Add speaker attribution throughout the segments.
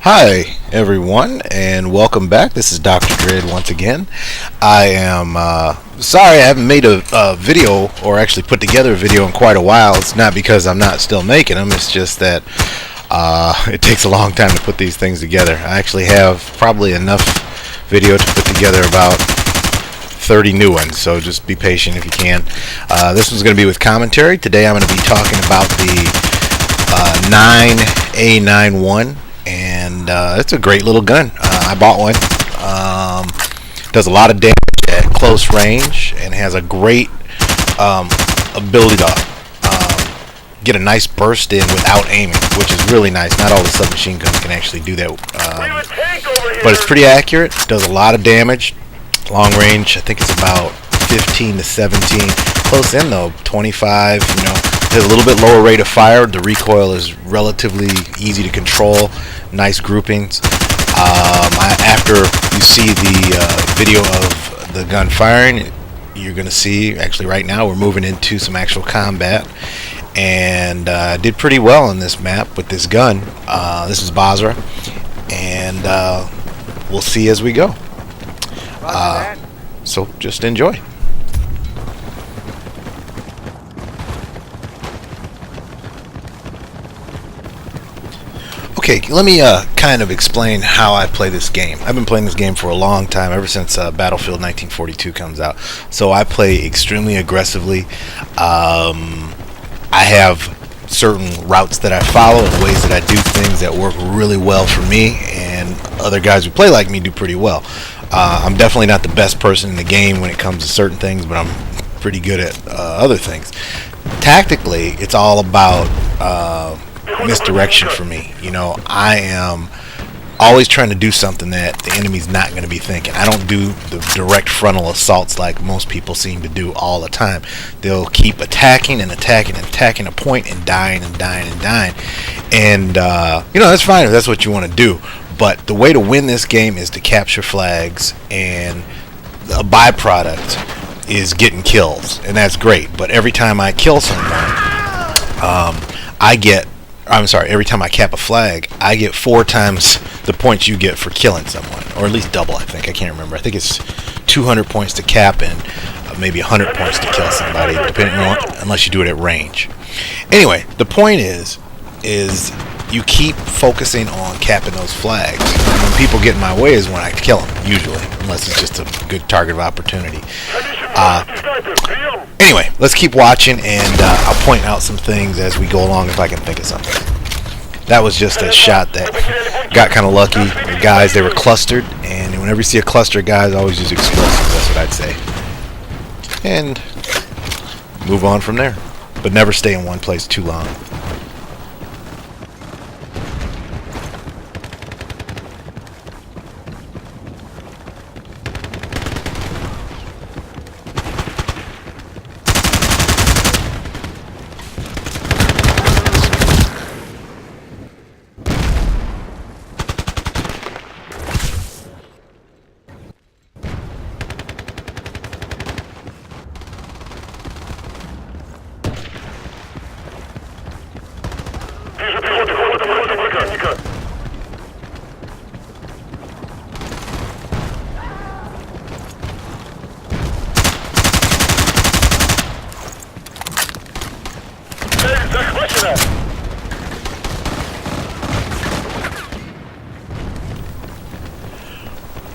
Speaker 1: Hi everyone and welcome back. This is DrDred once again. I am sorry I haven't made a video or actually put together a video in quite a while. It's not because I'm not still making them, it's just that it takes a long time to put these things together. I actually have probably enough video to put together about 30 new ones, so just be patient if you can. This one's going to be with commentary. Today I'm going to be talking about the 9A91. And it's a great little gun. I bought one. Does a lot of damage at close range and has a great ability to get a nice burst in without aiming, which is really nice. Not all the submachine guns can actually do that, but it's pretty accurate. Does a lot of damage. Long range, I think it's about 15 to 17. Close in though, 25. You know, has a little bit lower rate of fire. The recoil is relatively easy to control. Nice groupings. After you see the video of the gun firing, you're going to see, actually right now we're moving into some actual combat, and did pretty well on this map with this gun. This is Basra, and we'll see as we go. So just enjoy. Okay, let me kind of explain how I play this game. I've been playing this game for a long time, ever since Battlefield 1942 comes out. So I play extremely aggressively. I have certain routes that I follow and ways that I do things that work really well for me, and other guys who play like me do pretty well. I'm definitely not the best person in the game when it comes to certain things, but I'm pretty good at other things. Tactically, it's all about misdirection for me. You know, I am always trying to do something that the enemy's not going to be thinking. I don't do the direct frontal assaults like most people seem to do all the time. They'll keep attacking and attacking and attacking a point and dying and dying and dying. And you know, that's fine if that's what you want to do. But the way to win this game is to capture flags, and a byproduct is getting kills, and that's great. But every time I kill someone, every time I cap a flag, I get 4 times the points you get for killing someone, or at least double. I can't remember. I think it's 200 points to cap and maybe 100 points to kill somebody, depending on, unless you do it at range. Anyway, the point is you keep focusing on capping those flags. And when people get in my way is when I kill them, usually, unless it's just a good target of opportunity. Anyway, let's keep watching, and I'll point out some things as we go along if I can think of something. That was just a shot that got kind of lucky. The guys, they were clustered, and whenever you see a cluster of guys, always use explosives. That's what I'd say. And move on from there. But never stay in one place too long.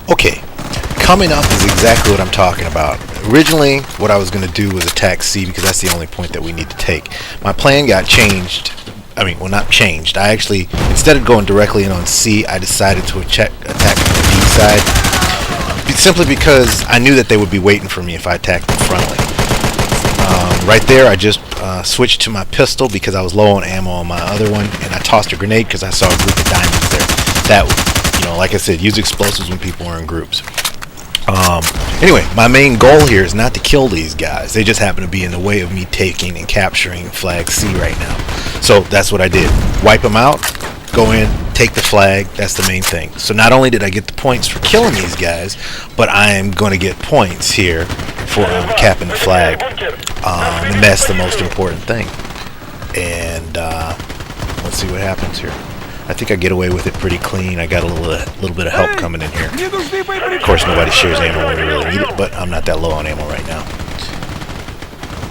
Speaker 1: Okay, coming up is exactly what I'm talking about. Originally, what I was going to do was attack C, because that's the only point that we need to take. My plan got changed. I mean, well, not changed. I actually, instead of going directly in on C, I decided to attack on the D side, simply because I knew that they would be waiting for me if I attacked them frontally. Right there, I just switched to my pistol because I was low on ammo on my other one, and I tossed a grenade because I saw a group of diamonds there. That, you know, like I said, use explosives when people are in groups. Anyway, my main goal here is not to kill these guys. They just happen to be in the way of me taking and capturing flag C right now. So that's what I did. Wipe them out, go in, take the flag. That's the main thing. So not only did I get the points for killing these guys, but I am going to get points here for capping the flag. And that's the most important thing. And let's see what happens here. I think I get away with it pretty clean. I got a little bit of help coming in here. Of course, nobody shares ammo when you really need it, but I'm not that low on ammo right now.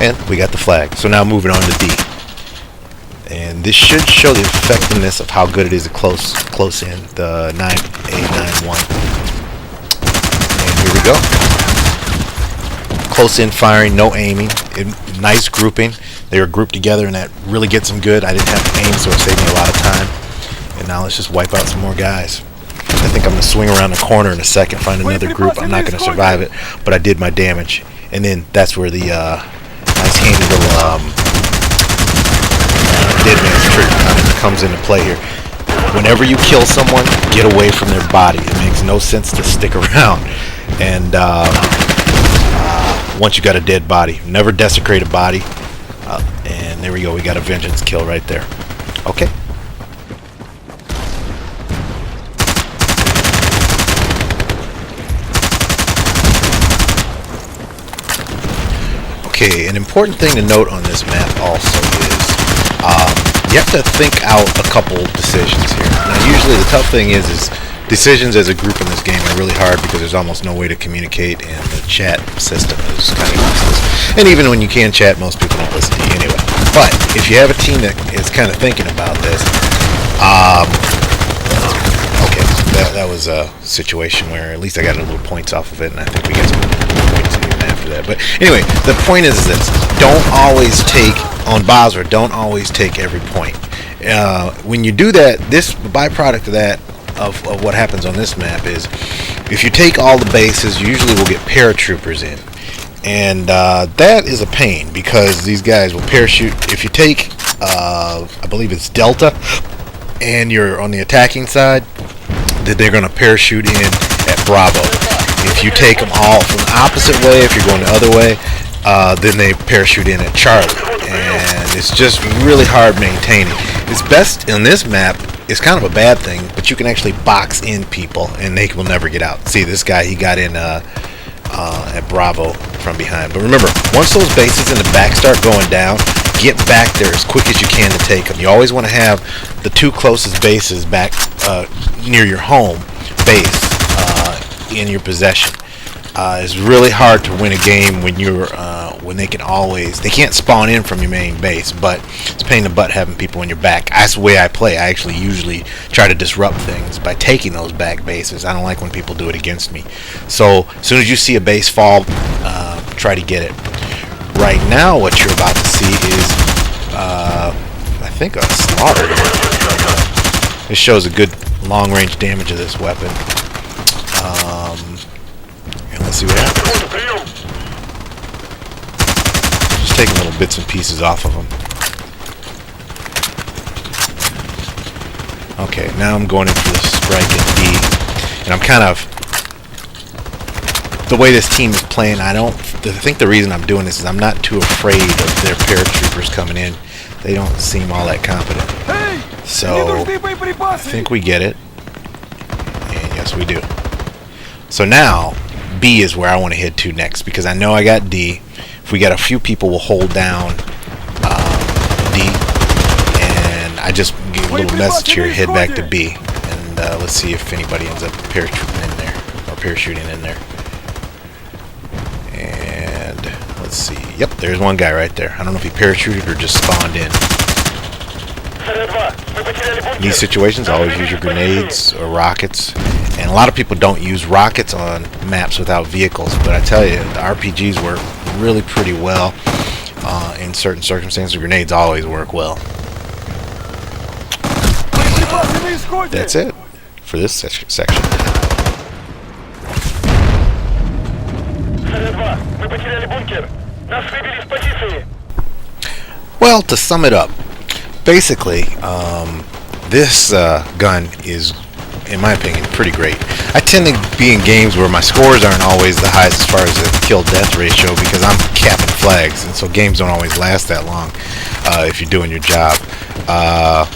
Speaker 1: And we got the flag. So now moving on to D. And this should show the effectiveness of how good it is at close in, the 9A91. And here we go. Close in firing, no aiming. Nice grouping. They were grouped together, and that really gets them good. I didn't have to aim, so it saved me a lot of time. And now let's just wipe out some more guys. I think I'm going to swing around the corner in a second, find another group. I'm not going to survive it, but I did my damage. And then that's where the nice handy little dead man's trigger comes into play here. Whenever you kill someone, get away from their body. It makes no sense to stick around. And once you got a dead body, never desecrate a body. And there we go. We got a vengeance kill right there. Okay. Okay, an important thing to note on this map also is you have to think out a couple decisions here. Now, usually the tough thing is decisions as a group in this game are really hard because there's almost no way to communicate, and the chat system is kind of useless. And even when you can chat, most people don't listen to you anyway. But if you have a team that is kind of thinking about this, okay, that was a situation where at least I got a little points off of it, and I think we got some points even after that. But anyway, the point is this: don't always take on Basra. Don't always take every point. When you do that, this byproduct of that. Of what happens on this map is if you take all the bases, you usually will get paratroopers in, and that is a pain because these guys will parachute. If you take I believe it's Delta and you're on the attacking side, that they're going to parachute in at Bravo. If you take them all from the opposite way, if you're going the other way, then they parachute in at Charlie, and it's just really hard maintaining. It's best in this map. It's kind of a bad thing, but you can actually box in people and they will never get out. See, this guy, he got in at Bravo from behind. But remember, once those bases in the back start going down, get back there as quick as you can to take them. You always want to have the two closest bases back near your home base in your possession. It's really hard to win a game when you're when they can't spawn in from your main base, but it's a pain in the butt having people in your back. That's the way I play. I actually usually try to disrupt things by taking those back bases. I don't like when people do it against me. So as soon as you see a base fall, try to get it. Right now what you're about to see is I think a slaughter here. This shows a good long range damage of this weapon. And let's see what happens. Just taking little bits and pieces off of them. Okay, now I'm going in for the strike at D, and I'm kind of the way this team is playing. I think the reason I'm doing this is I'm not too afraid of their paratroopers coming in. They don't seem all that confident. So I think we get it, and yes, we do. So now B is where I want to head to next because I know I got D. If we got a few people, we'll hold down D, and I just give a little message here, head back to B, and let's see if anybody ends up parachuting in there or parachuting in there. And let's see. Yep, there's one guy right there. I don't know if he parachuted or just spawned in. In these situations, always use your grenades or rockets. And a lot of people don't use rockets on maps without vehicles, but I tell you, the RPGs work really pretty well in certain circumstances. Grenades always work well. That's it for this section. Well, to sum it up, basically, this gun is, in my opinion, pretty great. I tend to be in games where my scores aren't always the highest as far as the kill-death ratio because I'm capping flags, and so games don't always last that long if you're doing your job.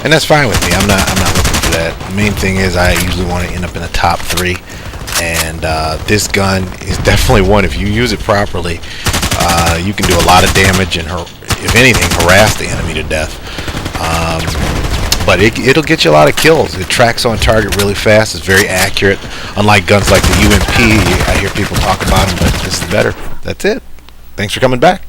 Speaker 1: And that's fine with me. I'm not looking for that. The main thing is I usually want to end up in the top 3, and this gun is definitely one. If you use it properly, you can do a lot of damage and, if anything, harass the enemy to death. but it'll get you a lot of kills. It tracks on target really fast. It's very accurate, unlike guns like the UMP. I hear people talk about them, but this is better. That's it. Thanks for coming back.